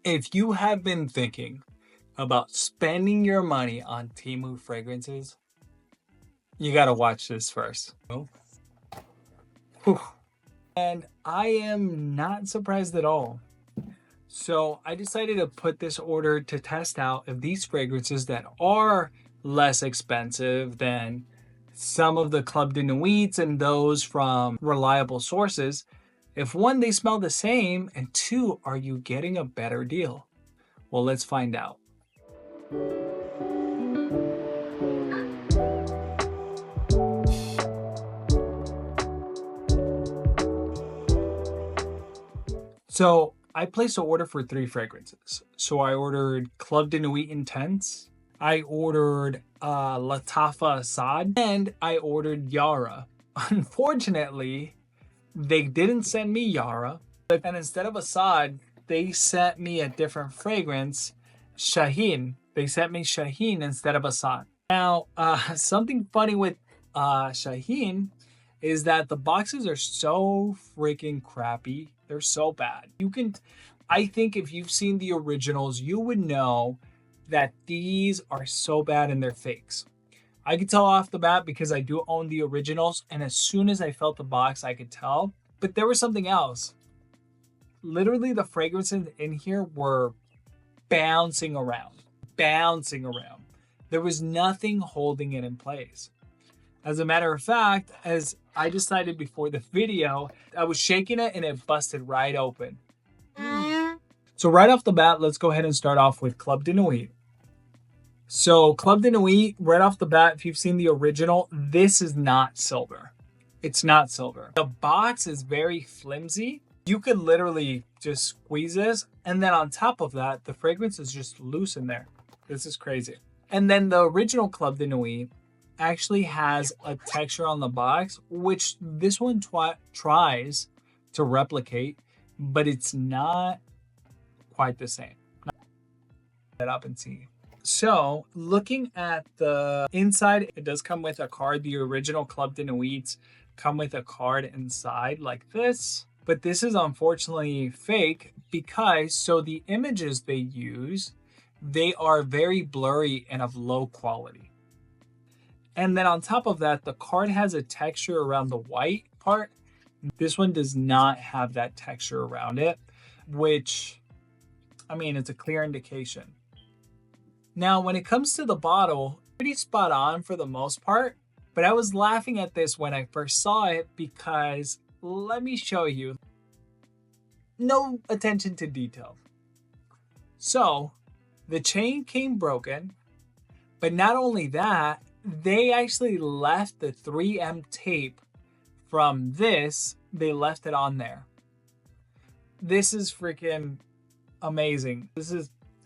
If you have been thinking about spending your money on Temu fragrances, you gotta watch this first. Whew. And I am not surprised at all. So I decided to put this order to test out if these fragrances that are less expensive than some of the Club de Nuits and those from reliable sources, if one, they smell the same, and two, are you getting a better deal? Well, let's find out. So I placed an order for 3 fragrances. So I ordered Club de Nuit Intense, I ordered Latafa Asad, and I ordered Yara. Unfortunately, they didn't send me Yara, and instead of Asad, they sent me a different fragrance, Shaheen. They sent me Shaheen instead of Asad. Now, something funny with Shaheen is that the boxes are so freaking crappy. They're so bad. I think if you've seen the originals, you would know that these are so bad and they're fakes. I could tell off the bat because I do own the originals, and as soon as I felt the box, I could tell. But there was something else. Literally, the fragrances in here were bouncing around. There was nothing holding it in place. As a matter of fact, as I decided before the video, I was shaking it and it busted right open. So right off the bat, let's go ahead and start off with Club de Nuit. So Club de Nuit, right off the bat, if you've seen the original, this is not silver. It's not silver. The box is very flimsy. You could literally just squeeze this, and then on top of that, the fragrance is just loose in there. This is crazy. And then the original Club de Nuit actually has a texture on the box, which this one tries to replicate, but it's not quite the same. Set up and see. So looking at the inside, it does come with a card. The original Club de Nuits come with a card inside like this, but this is unfortunately fake because so the images they use, they are very blurry and of low quality. And then on top of that, the card has a texture around the white part. This one does not have that texture around it, which, I mean, it's a clear indication. Now, when it comes to the bottle, pretty spot on for the most part, but I was laughing at this when I first saw it because, let me show you, no attention to detail. So, the chain came broken, but not only that, they actually left the 3M tape from this, they left it on there. This is freaking amazing. This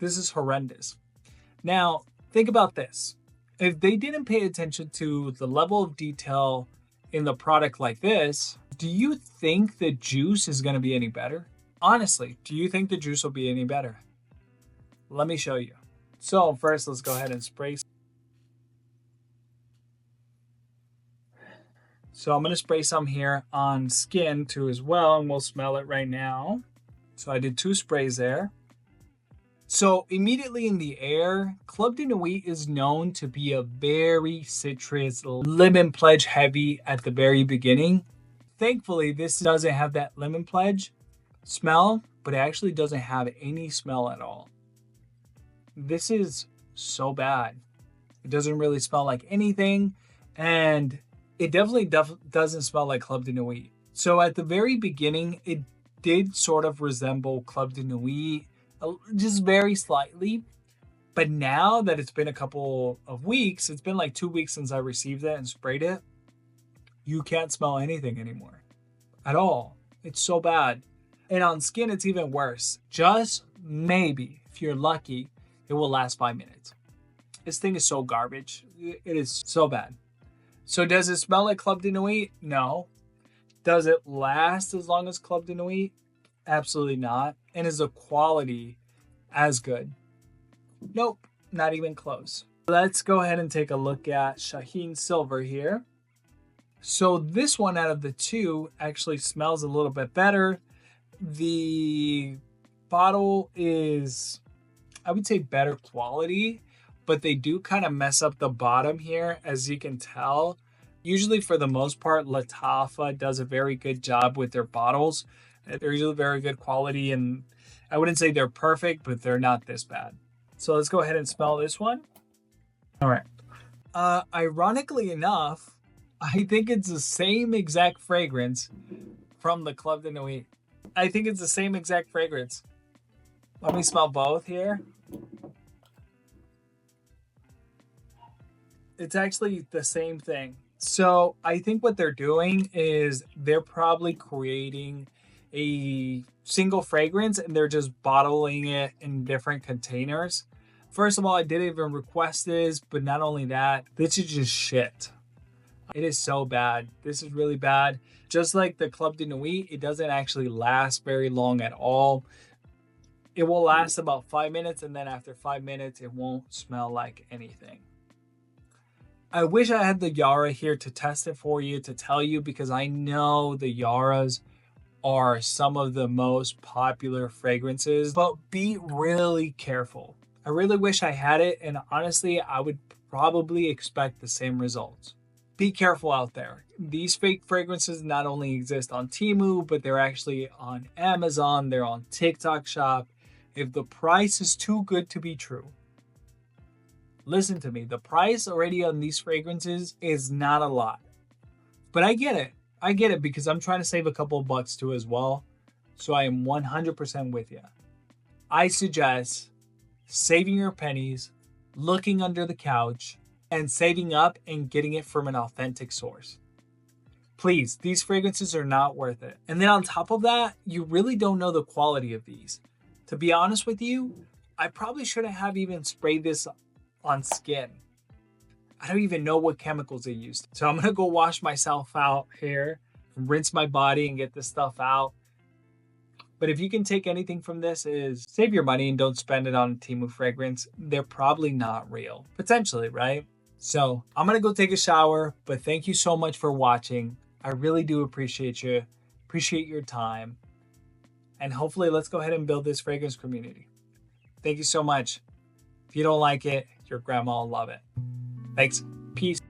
is horrendous. Now, think about this. If they didn't pay attention to the level of detail in the product like this, do you think the juice is going to be any better? Honestly, do you think the juice will be any better? Let me show you. So first, let's go ahead and spray. So I'm going to spray some here on skin too as well, and we'll smell it right now. So I did 2 sprays there. So immediately in the air, Club de Nuit is known to be a very citrus, lemon pledge heavy at the very beginning. Thankfully, this doesn't have that lemon pledge smell, but it actually doesn't have any smell at all. This is so bad. It doesn't really smell like anything, and it definitely doesn't smell like Club de Nuit. So at the very beginning, it did sort of resemble Club de Nuit, just very slightly. But now that it's been a couple of weeks, it's been like 2 weeks since I received it and sprayed it, you can't smell anything anymore at all. It's so bad. And on skin, it's even worse. Just maybe, if you're lucky, it will last 5 minutes. This thing is so garbage. It is so bad. So does it smell like Club de Nuit? No. Does it last as long as Club de Nuit? Absolutely not. And is the quality as good? Nope, not even close. Let's go ahead and take a look at Shaheen Silver here. So this one out of the 2 actually smells a little bit better. The bottle is, I would say, better quality, but they do kind of mess up the bottom here, as you can tell. Usually, for the most part, Lattafa does a very good job with their bottles. They're usually very good quality, and I wouldn't say they're perfect, but they're not this bad. So let's go ahead and smell this one. All right. Ironically enough, I think it's the same exact fragrance from the Club de Nuit. I think it's the same exact fragrance. Let me smell both here. It's actually the same thing. So I think what they're doing is they're probably creating a single fragrance and they're just bottling it in different containers. First of all, I didn't even request this, but not only that, this is just shit. It is so bad. This is really bad. Just like the Club de Nuit, it doesn't actually last very long at all. It will last about 5 minutes, and then after 5 minutes, it won't smell like anything. I wish I had the Yara here to test it for you, to tell you, because I know the Yaras are some of the most popular fragrances, but be really careful. I really wish I had it, and honestly, I would probably expect the same results. Be careful out there. These fake fragrances not only exist on Temu, but they're actually on Amazon, they're on TikTok Shop. If the price is too good to be true, listen to me, the price already on these fragrances is not a lot. But I get it. I get it because I'm trying to save a couple of bucks too as well. So I am 100% with you. I suggest saving your pennies, looking under the couch, and saving up and getting it from an authentic source. Please, these fragrances are not worth it. And then on top of that, you really don't know the quality of these. To be honest with you, I probably shouldn't have even sprayed this on skin. I don't even know what chemicals they used. So I'm gonna go wash myself out here, rinse my body and get this stuff out. But if you can take anything from this, is save your money and don't spend it on Temu fragrance. They're probably not real. Potentially, right? So I'm gonna go take a shower, but thank you so much for watching. I really do appreciate you. Appreciate your time. And hopefully let's go ahead and build this fragrance community. Thank you so much. If you don't like it, your grandma will love it. Thanks. Peace.